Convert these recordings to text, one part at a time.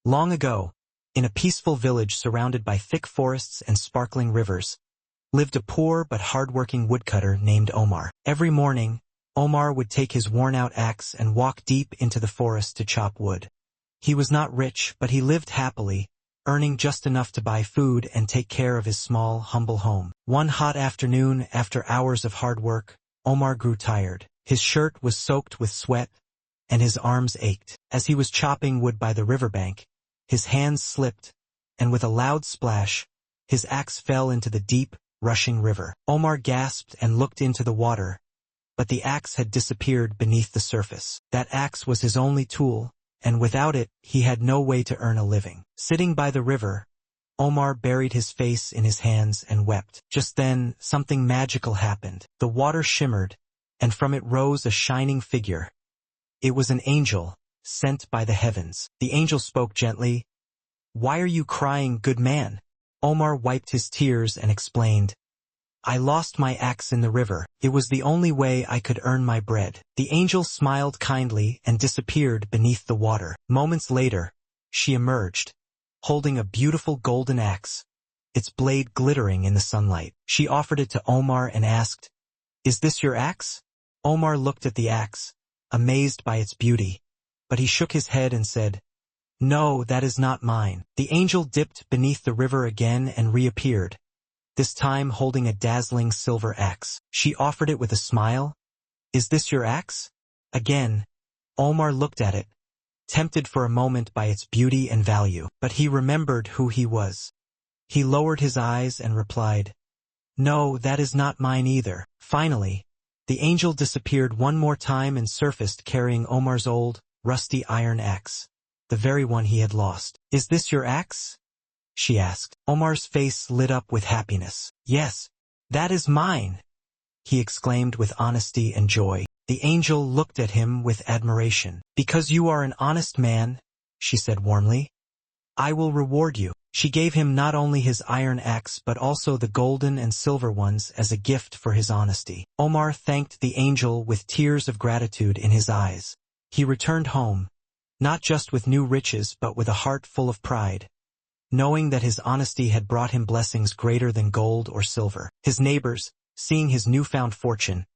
Long ago, in a peaceful village surrounded by thick forests and sparkling rivers, lived a poor but hard-working woodcutter named Omar. Every morning, Omar would take his worn-out axe and walk deep into the forest to chop wood. He was not rich, but he lived happily, earning just enough to buy food and take care of his small, humble home. One hot afternoon, after hours of hard work, Omar grew tired. His shirt was soaked with sweat, and his arms ached. As he was chopping wood by the riverbank, his hands slipped, and with a loud splash, his axe fell into the deep, rushing river. Omar gasped and looked into the water, but the axe had disappeared beneath the surface. That axe was his only tool, and without it, he had no way to earn a living. Sitting by the river, Omar buried his face in his hands and wept. Just then, something magical happened. The water shimmered, and from it rose a shining figure. It was an angel, sent by the heavens. The angel spoke gently. "Why are you crying, good man?" Omar wiped his tears and explained, "I lost my axe in the river. It was the only way I could earn my bread." The angel smiled kindly and disappeared beneath the water. Moments later, she emerged, holding a beautiful golden axe, its blade glittering in the sunlight. She offered it to Omar and asked, "Is this your axe?" Omar looked at the axe, amazed by its beauty, but he shook his head and said, "No, that is not mine." The angel dipped beneath the river again and reappeared, this time holding a dazzling silver axe. She offered it with a smile. "Is this your axe?" Again, Omar looked at it, tempted for a moment by its beauty and value, but he remembered who he was. He lowered his eyes and replied, "No, that is not mine either." Finally, the angel disappeared one more time and surfaced carrying Omar's old, rusty iron axe, the very one he had lost. "Is this your axe?" she asked. Omar's face lit up with happiness. "Yes, that is mine," he exclaimed with honesty and joy. The angel looked at him with admiration. "Because you are an honest man," she said warmly, "I will reward you." She gave him not only his iron axe but also the golden and silver ones as a gift for his honesty. Omar thanked the angel with tears of gratitude in his eyes. He returned home, not just with new riches but with a heart full of pride, knowing that his honesty had brought him blessings greater than gold or silver. His neighbors, seeing his newfound fortune,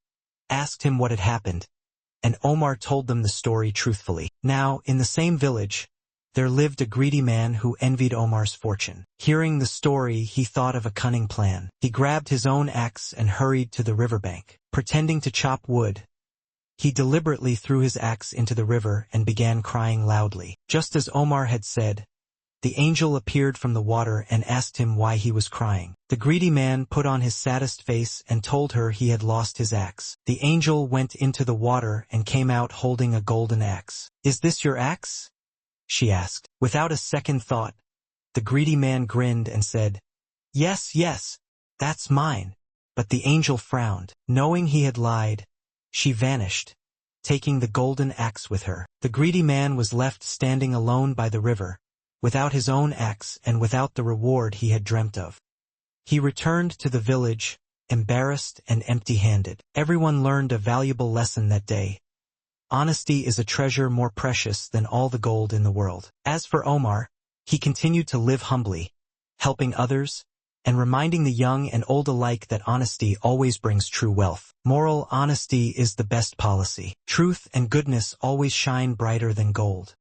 asked him what had happened, and Omar told them the story truthfully. Now, in the same village, there lived a greedy man who envied Omar's fortune. Hearing the story, he thought of a cunning plan. He grabbed his own axe and hurried to the riverbank. Pretending to chop wood, he deliberately threw his axe into the river and began crying loudly. Just as Omar had said, the angel appeared from the water and asked him why he was crying. The greedy man put on his saddest face and told her he had lost his axe. The angel went into the water and came out holding a golden axe. "Is this your axe?" she asked. Without a second thought, the greedy man grinned and said, "Yes, yes, that's mine." But the angel frowned. Knowing he had lied, she vanished, taking the golden axe with her. The greedy man was left standing alone by the river, without his own axe and without the reward he had dreamt of. He returned to the village, embarrassed and empty-handed. Everyone learned a valuable lesson that day. Honesty is a treasure more precious than all the gold in the world. As for Omar, he continued to live humbly, helping others, and reminding the young and old alike that honesty always brings true wealth. Moral: honesty is the best policy. Truth and goodness always shine brighter than gold.